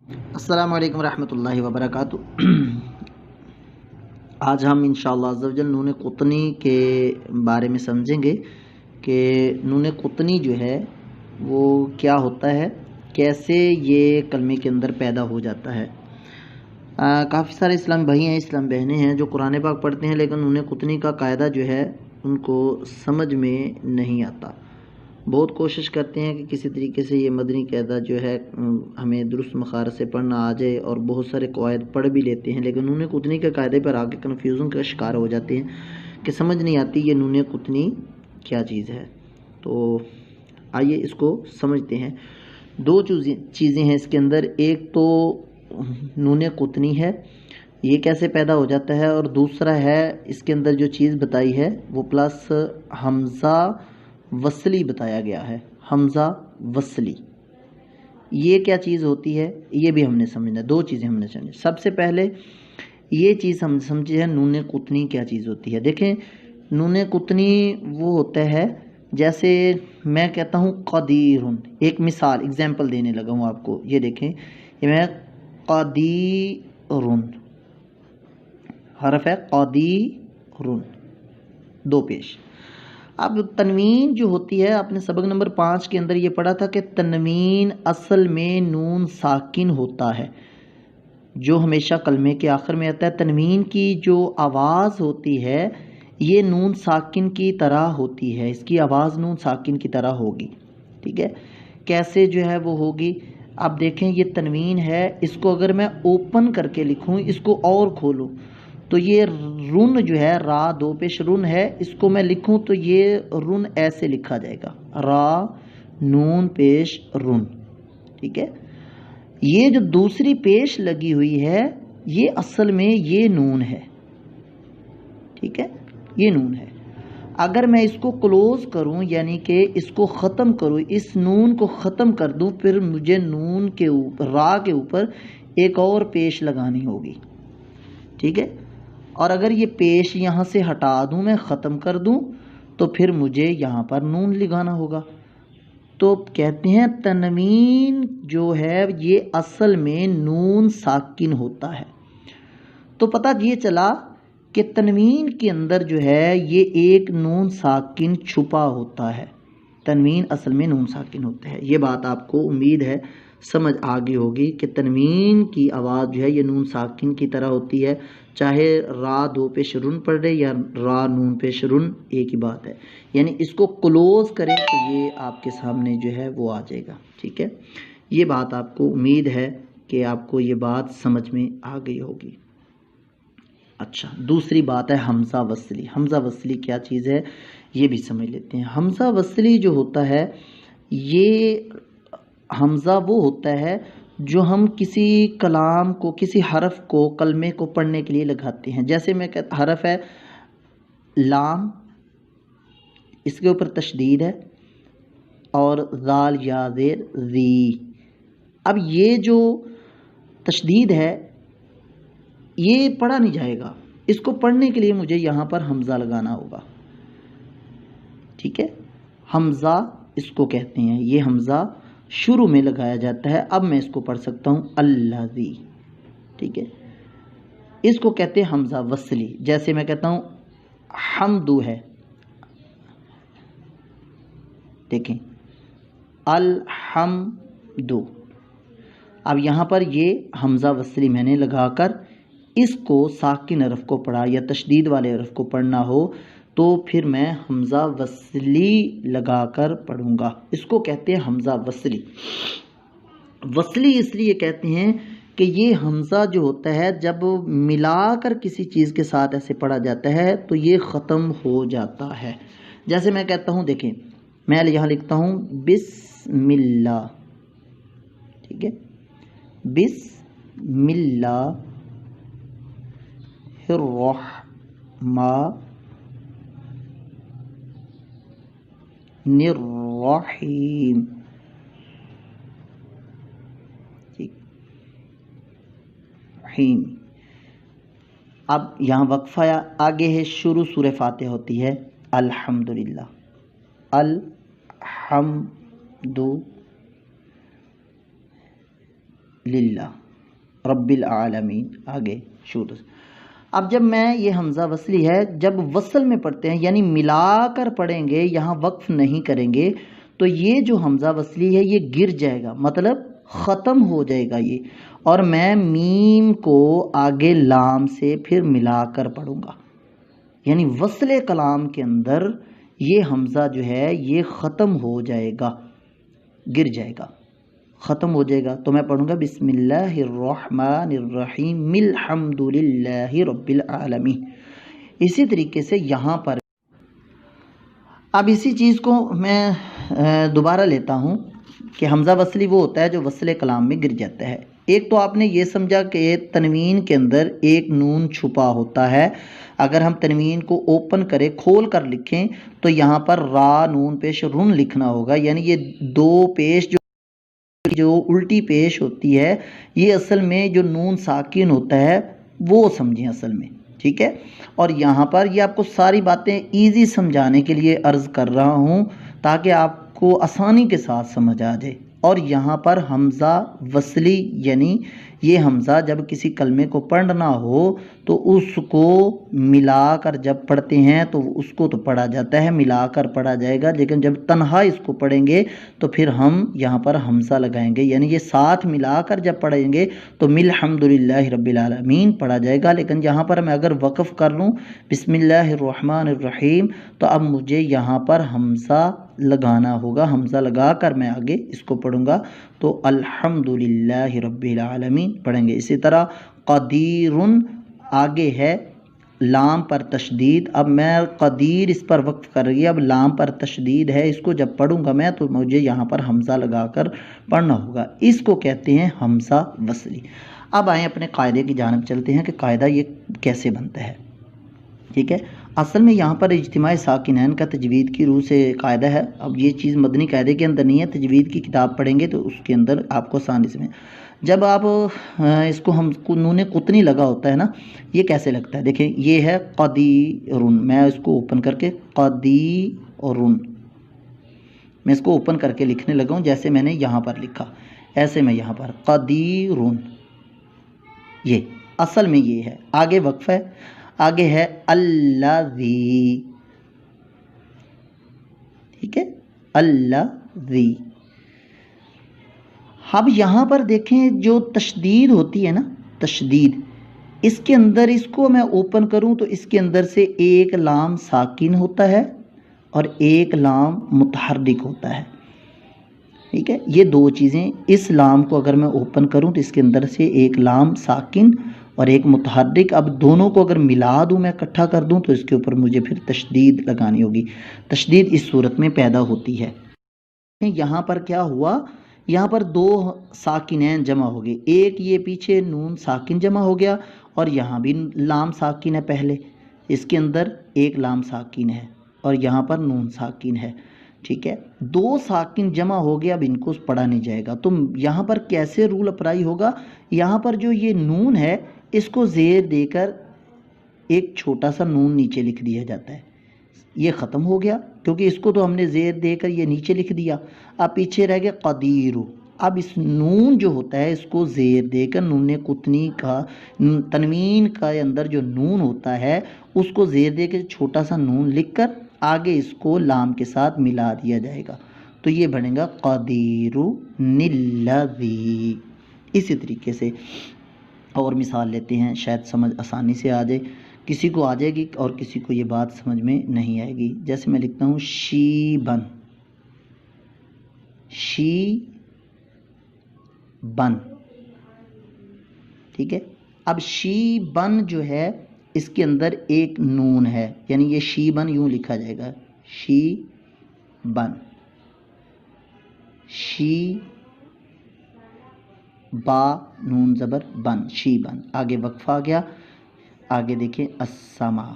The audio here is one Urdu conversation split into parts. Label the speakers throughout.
Speaker 1: السلام علیکم ورحمۃ اللہ وبرکاتہ۔ آج ہم انشاءاللہ عز و جل نون قطنی کے بارے میں سمجھیں گے کہ نون قطنی جو ہے وہ کیا ہوتا ہے، کیسے یہ کلمے کے اندر پیدا ہو جاتا ہے۔ کافی سارے اسلام بھائی ہیں، اسلام بہنیں ہیں جو قرآن پاک پڑھتے ہیں، لیکن نون قطنی کا قاعدہ جو ہے ان کو سمجھ میں نہیں آتا۔ بہت کوشش کرتے ہیں کہ کسی طریقے سے یہ مدنی قاعدہ جو ہے ہمیں درست مخارج سے پڑھنا آ جائے، اور بہت سارے قواعد پڑھ بھی لیتے ہیں، لیکن نون قطنی کے قاعدے پر آگے کنفیوژن کا شکار ہو جاتے ہیں کہ سمجھ نہیں آتی یہ نون قطنی کیا چیز ہے۔ تو آئیے اس کو سمجھتے ہیں۔ دو چیزیں ہیں اس کے اندر، ایک تو نون قطنی ہے، یہ کیسے پیدا ہو جاتا ہے، اور دوسرا ہے اس کے اندر جو چیز بتائی ہے وہ پلس حمزہ وصلی بتایا گیا ہے۔ حمزہ وصلی یہ کیا چیز ہوتی ہے، یہ بھی ہم نے سمجھنا ہے۔ دو چیزیں ہم نے سمجھی۔ سب سے پہلے یہ چیز ہم سمجھے ہیں نون قطنی کیا چیز ہوتی ہے۔ دیکھیں نون قطنی وہ ہوتا ہے جیسے میں کہتا ہوں قدیرن، ایک مثال ایگزامپل دینے لگا ہوں آپ کو، یہ دیکھیں یہ میں قدیرن حرف ہے، قدیرن دو پیش۔ اب تنوین جو ہوتی ہے، آپ نے سبق نمبر 5 کے اندر یہ پڑھا تھا کہ تنوین اصل میں نون ساکن ہوتا ہے جو ہمیشہ کلمے کے آخر میں آتا ہے۔ تنوین کی جو آواز ہوتی ہے یہ نون ساکن کی طرح ہوتی ہے، اس کی آواز نون ساکن کی طرح ہوگی، ٹھیک ہے۔ کیسے جو ہے وہ ہوگی، اب دیکھیں یہ تنوین ہے، اس کو اگر میں اوپن کر کے لکھوں، اس کو اور کھولوں تو یہ رن جو ہے، را دو پیش رن ہے، اس کو میں لکھوں تو یہ رن ایسے لکھا جائے گا، را نون پیش رن، ٹھیک ہے۔ یہ جو دوسری پیش لگی ہوئی ہے یہ اصل میں یہ نون ہے، ٹھیک ہے، یہ نون ہے۔ اگر میں اس کو کلوز کروں یعنی کہ اس کو ختم کروں، اس نون کو ختم کر دوں، پھر مجھے نون کے اوپر، را کے اوپر ایک اور پیش لگانی ہوگی، ٹھیک ہے۔ اور اگر یہ پیش یہاں سے ہٹا دوں، میں ختم کر دوں، تو پھر مجھے یہاں پر نون لگانا ہوگا۔ تو کہتے ہیں تنوین جو ہے یہ اصل میں نون ساکن ہوتا ہے۔ تو پتہ یہ چلا کہ تنوین کے اندر جو ہے یہ ایک نون ساکن چھپا ہوتا ہے، تنوین اصل میں نون ساکن ہوتا ہے۔ یہ بات آپ کو امید ہے سمجھ آگئی ہوگی کہ تنوین کی آواز جو ہے یہ نون ساکن کی طرح ہوتی ہے، چاہے را دو پیش رن پڑھ رہے یا را نون پیش رن، ایک ہی بات ہے۔ یعنی اس کو کلوز کریں تو یہ آپ کے سامنے جو ہے وہ آ جائے گا، ٹھیک ہے۔ یہ بات آپ کو امید ہے کہ آپ کو یہ بات سمجھ میں آ گئی ہوگی۔ اچھا، دوسری بات ہے حمزہ وصلی۔ حمزہ وصلی کیا چیز ہے یہ بھی سمجھ لیتے ہیں۔ حمزہ وصلی جو ہوتا ہے، یہ حمزہ وہ ہوتا ہے جو ہم کسی کلام کو، کسی حرف کو، کلمے کو پڑھنے کے لیے لگاتے ہیں۔ جیسے میں کہتا حرف ہے لام، اس کے اوپر تشدید ہے، اور ذال یا زیر ذی۔ اب یہ جو تشدید ہے یہ پڑھا نہیں جائے گا، اس کو پڑھنے کے لیے مجھے یہاں پر حمزہ لگانا ہوگا، ٹھیک ہے۔ حمزہ اس کو کہتے ہیں، یہ حمزہ شروع میں لگایا جاتا ہے۔ اب میں اس کو پڑھ سکتا ہوں الذی، ٹھیک ہے، اس کو کہتے ہیں حمزہ وصلی۔ جیسے میں کہتا ہوں حمدو ہے، دیکھیں الحمدو، اب یہاں پر یہ حمزہ وصلی میں نے لگا کر اس کو ساکن حرف کو پڑھا یا تشدید والے حرف کو پڑھنا ہو تو پھر میں حمزہ وصلی لگا کر پڑھوں گا، اس کو کہتے ہیں حمزہ وصلی۔ وصلی اس لیے کہتے ہیں کہ یہ حمزہ جو ہوتا ہے جب ملا کر کسی چیز کے ساتھ ایسے پڑھا جاتا ہے تو یہ ختم ہو جاتا ہے۔ جیسے میں کہتا ہوں، دیکھیں میں یہاں لکھتا ہوں بسم اللہ، ٹھیک ہے، بسم اللہ الرحمن الرحیم، رحیم۔ اب یہاں وقفہ آگے ہے، شروع سورہ فاتحہ ہوتی ہے الحمدللہ، الحمد للہ رب العالمین. آگے شروع. اب جب میں یہ حمزہ وصلی ہے جب وصل میں پڑھتے ہیں یعنی ملا کر پڑھیں گے, یہاں وقف نہیں کریں گے, تو یہ جو حمزہ وصلی ہے یہ گر جائے گا, مطلب ختم ہو جائے گا یہ, اور میں میم کو آگے لام سے پھر ملا کر پڑھوں گا. یعنی وصل کلام کے اندر یہ حمزہ جو ہے یہ ختم ہو جائے گا, گر جائے گا, ختم ہو جائے گا. تو میں پڑھوں گا بسم اللہ الرحمن الرحیم الحمد للہ رب العالمین. اسی طریقے سے یہاں پر اب اسی چیز کو میں دوبارہ لیتا ہوں کہ حمزہ وصلی وہ ہوتا ہے جو وصل کلام میں گر جاتا ہے. ایک تو آپ نے یہ سمجھا کہ تنوین کے اندر ایک نون چھپا ہوتا ہے. اگر ہم تنوین کو اوپن کریں, کھول کر لکھیں, تو یہاں پر را نون پیش رن لکھنا ہوگا. یعنی یہ دو پیش جو الٹی پیش ہوتی ہے یہ اصل میں جو نون ساکن ہوتا ہے وہ سمجھیں اصل میں, ٹھیک ہے. اور یہاں پر یہ آپ کو ساری باتیں ایزی سمجھانے کے لیے عرض کر رہا ہوں تاکہ آپ کو آسانی کے ساتھ سمجھ آ جائے. اور یہاں پر حمزہ وصلی یعنی یہ حمزہ جب کسی کلمے کو پڑھنا ہو تو اس کو ملا کر جب پڑھتے ہیں تو اس کو تو پڑھا جاتا ہے, ملا کر پڑھا جائے گا, لیکن جب تنہا اس کو پڑھیں گے تو پھر ہم یہاں پر حمزہ لگائیں گے. یعنی یہ ساتھ ملا کر جب پڑھیں گے تو الحمد للہ رب العالمین پڑھا جائے گا. لیکن یہاں پر میں اگر وقف کر لوں بسم اللہ الرحمن الرحیم تو اب مجھے یہاں پر حمزہ لگانا ہوگا. حمزہ لگا کر میں آگے اس کو پڑھوں گا تو الحمد للہ رب العالمین پڑھیں گے. اسی طرح قدیرن آگے ہے لام پر تشدید. اب میں قدیر اس پر وقف کر رہی ہے, اب لام پر تشدید ہے, اس کو جب پڑھوں گا میں تو مجھے یہاں پر حمزہ لگا کر پڑھنا ہوگا. اس کو کہتے ہیں حمزہ وصلی. اب آئیں اپنے قاعدے کی جانب چلتے ہیں کہ قاعدہ یہ کیسے بنتا ہے. ٹھیک ہے, اصل میں یہاں پر اجتماع ساکنین کا تجوید کی روح سے قاعدہ ہے. اب یہ چیز مدنی قاعدے کے اندر نہیں ہے, تجوید کی کتاب پڑھیں گے تو اس کے اندر آپ کو آسانی سے جب آپ اس کو ہم نون قطنی لگا ہوتا ہے نا, یہ کیسے لگتا ہے دیکھیں, یہ ہے قدیرن, میں اس کو اوپن کر کے قدیرن, میں اس کو اوپن کر کے لکھنے لگا ہوں جیسے میں نے یہاں پر لکھا, ایسے میں یہاں پر قدیرن, یہ اصل میں یہ ہے. آگے وقف ہے, آگے ہے الذی, ٹھیک ہے, الذی. اب یہاں پر دیکھیں جو تشدید ہوتی ہے نا, تشدید, اس کے اندر اس کو میں اوپن کروں تو اس کے اندر سے ایک لام ساکن ہوتا ہے اور ایک لام متحرک ہوتا ہے. ٹھیک ہے, یہ دو چیزیں, اس لام کو اگر میں اوپن کروں تو اس کے اندر سے ایک لام ساکن اور ایک متحرک, اب دونوں کو اگر ملا دوں میں اکٹھا کر دوں تو اس کے اوپر مجھے پھر تشدید لگانی ہوگی. تشدید اس صورت میں پیدا ہوتی ہے. یہاں پر کیا ہوا, یہاں پر دو ساکنین جمع ہو گئے, ایک یہ پیچھے نون ساکن جمع ہو گیا اور یہاں بھی لام ساکن ہے, پہلے اس کے اندر ایک لام ساکن ہے اور یہاں پر نون ساکن ہے. ٹھیک ہے, دو ساکن جمع ہو گیا, اب ان کو پڑھا نہیں جائے گا. تو یہاں پر کیسے رول اپلائی ہوگا, یہاں پر جو یہ نون ہے اس کو زیر دے کر ایک چھوٹا سا نون نیچے لکھ دیا جاتا ہے. یہ ختم ہو گیا کیونکہ اس کو تو ہم نے زیر دے کر یہ نیچے لکھ دیا. اب پیچھے رہ گیا قدیرو, اب اس نون جو ہوتا ہے اس کو زیر دے کر نون قطنی کا تنوین کا اندر جو نون ہوتا ہے اس کو زیر دے کے چھوٹا سا نون لکھ کر آگے اس کو لام کے ساتھ ملا دیا جائے گا تو یہ بنے گا قدیرو الذی. اسی طریقے سے اور مثال لیتے ہیں, شاید سمجھ آسانی سے آ جائے, کسی کو آ جائے گی اور کسی کو یہ بات سمجھ میں نہیں آئے گی. جیسے میں لکھتا ہوں شیبن, شیبن, ٹھیک ہے. اب شیبن جو ہے اس کے اندر ایک نون ہے, یعنی یہ شیبن یوں لکھا جائے گا, شیبن, شی با نون زبر بن, شیبن. آگے وقفہ آ گیا, آگے دیکھیں السما,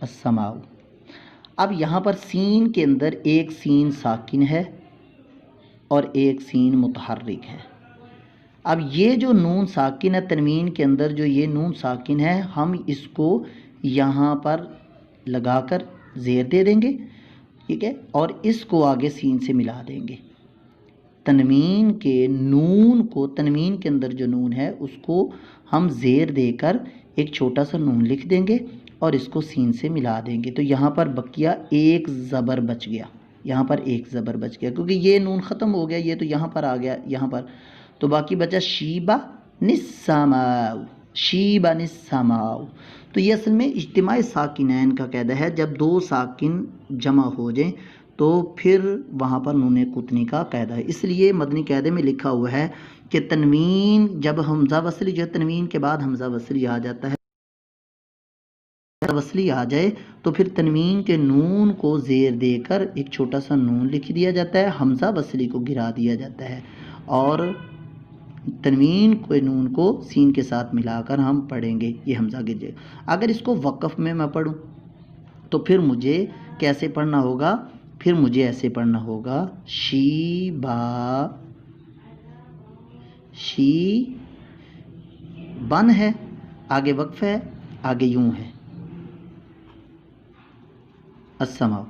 Speaker 1: السماء. اب یہاں پر سین کے اندر ایک سین ساکن ہے اور ایک سین متحرک ہے. اب یہ جو نون ساکن ہے تنوین کے اندر جو یہ نون ساکن ہے ہم اس کو یہاں پر لگا کر زیر دے دیں گے ٹھیک ہے، اور اس کو آگے سین سے ملا دیں گے، تنوین کے نون کو، تنوین کے اندر جو نون ہے اس کو ہم زیر دے کر ایک چھوٹا سا نون لکھ دیں گے اور اس کو سین سے ملا دیں گے، تو یہاں پر بقیہ ایک زبر بچ گیا، یہاں پر ایک زبر بچ گیا کیونکہ یہ نون ختم ہو گیا، یہ تو یہاں پر آ گیا یہاں پر، تو باقی بچا شیبہ نسماؤ، شیبہ نسماؤ۔ تو یہ اصل میں اجتماع ساکنین کا قاعدہ ہے، جب دو ساکن جمع ہو جائیں تو پھر وہاں پر نون قطنی کا قاعدہ ہے، اس لیے مدنی قاعدے میں لکھا ہوا ہے کہ تنوین جب حمزہ وصلی جو تنوین کے بعد حمزہ وصلی آ جاتا ہے، وصلی آ جائے تو پھر تنوین کے نون کو زیر دے کر ایک چھوٹا سا نون لکھ دیا جاتا ہے، حمزہ وصلی کو گرا دیا جاتا ہے اور تنوین کے نون کو سین کے ساتھ ملا کر ہم پڑھیں گے، یہ حمزہ گر جائے گا۔ اگر اس کو وقف میں پڑھوں تو پھر مجھے کیسے پڑھنا ہوگا؟ پھر مجھے ایسے پڑھنا ہوگا، شی با، شی بن ہے، آگے وقف ہے، آگے یوں ہے السماء۔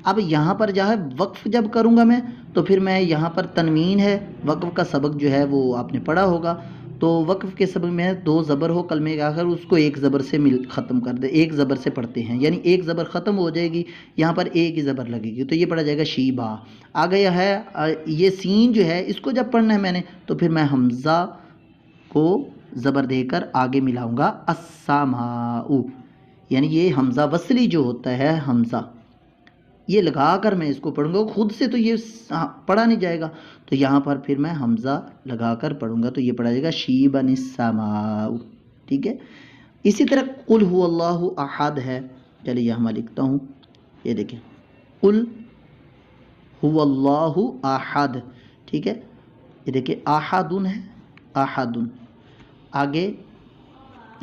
Speaker 1: اب یہاں پر جو ہے وقف جب کروں گا میں تو پھر میں یہاں پر تنوین ہے، وقف کا سبق جو ہے وہ آپ نے پڑھا ہوگا، تو وقف کے سبق میں دو زبر ہو کلمے کا آخر، اس کو ایک زبر سے ختم کر دے، ایک زبر سے پڑھتے ہیں، یعنی ایک زبر ختم ہو جائے گی، یہاں پر ایک ہی زبر لگے گی، تو یہ پڑھا جائے گا شیبا۔ آ گیا ہے یہ سین جو ہے، اس کو جب پڑھنا ہے میں نے تو پھر میں حمزہ کو زبر دے کر آگے ملاؤں گا السماء، یعنی یہ حمزہ وصلی جو ہوتا ہے، حمزہ یہ لگا کر میں اس کو پڑھوں گا، خود سے تو یہ پڑھا نہیں جائے گا، تو یہاں پر پھر میں حمزہ لگا کر پڑھوں گا، تو یہ پڑھا جائے گا شیبن السماء، ٹھیک ہے۔ اسی طرح قل هو اللہ احد ہے، چلیے یہاں میں لکھتا ہوں، یہ دیکھیں قل هو اللہ احد، ٹھیک ہے، یہ دیکھیں احدن ہے، احدن، آگے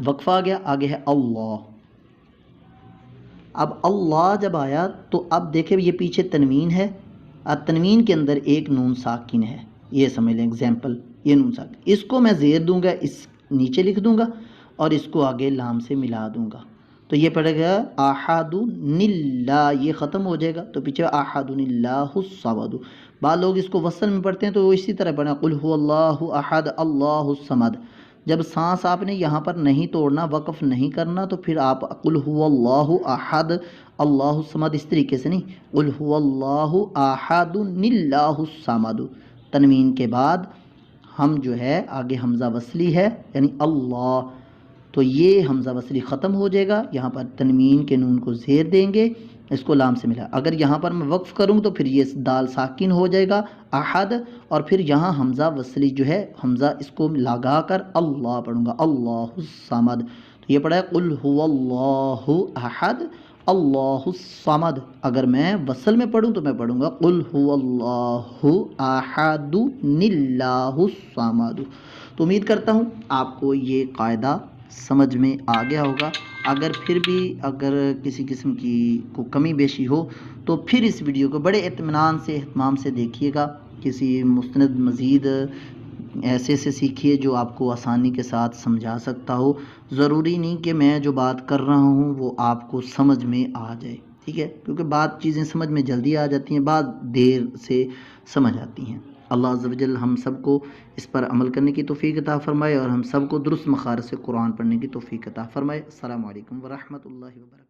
Speaker 1: وقفہ آ گیا، آگے ہے اللہ۔ اب اللہ جب آیا تو اب دیکھیں یہ پیچھے تنوین ہے، اب تنوین کے اندر ایک نون ساکن ہے، یہ سمجھ لیں اگزامپل، یہ نون ساکن، اس کو میں زیر دوں گا، اس نیچے لکھ دوں گا اور اس کو آگے لام سے ملا دوں گا، تو یہ پڑے گا احد اللہ، یہ ختم ہو جائے گا، تو پیچھے احد اللہ الصمد۔ بعض لوگ اس کو وصل میں پڑھتے ہیں تو وہ اسی طرح پڑھنا قل هو اللہ احد اللہ الصمد، جب سانس آپ نے یہاں پر نہیں توڑنا، وقف نہیں کرنا، تو پھر آپ قل هو اللہ احد اللہ الصمد اس طریقے سے نہیں، قل هو اللہ احد اللہ الصمد، تنوین کے بعد ہم جو ہے آگے حمزہ وصلی ہے یعنی اللہ، تو یہ حمزہ وصلی ختم ہو جائے گا، یہاں پر تنوین کے نون کو زیر دیں گے، اس کو لام سے ملا، اگر یہاں پر میں وقف کروں تو پھر یہ دال ساکن ہو جائے گا احد، اور پھر یہاں حمزہ وصلی جو ہے، حمزہ اس کو لگا کر اللہ پڑھوں گا اللہ الصمد، تو یہ پڑھا ہے قل هو اللہ احد اللہ الصمد۔ اگر میں وصل میں پڑھوں تو میں پڑھوں گا قل هو اللہ احد اللہ الصمد۔ تو امید کرتا ہوں آپ کو یہ قاعدہ سمجھ میں آ گیا ہوگا، اگر پھر بھی اگر کسی قسم کی کو کمی بیشی ہو تو پھر اس ویڈیو کو بڑے اطمینان سے اہتمام سے دیکھیے گا، کسی مستند مزید ایسے سے سیکھیے جو آپ کو آسانی کے ساتھ سمجھا سکتا ہو، ضروری نہیں کہ میں جو بات کر رہا ہوں وہ آپ کو سمجھ میں آ جائے، ٹھیک ہے، کیونکہ بعض چیزیں سمجھ میں جلدی آ جاتی ہیں، بعض دیر سے سمجھ آتی ہیں۔ اللہ عز و جل ہم سب کو اس پر عمل کرنے کی توفیق عطا فرمائے اور ہم سب کو درست مخارج سے قرآن پڑھنے کی توفیق عطا فرمائے۔ السلام علیکم ورحمۃ اللہ وبرکاتہ۔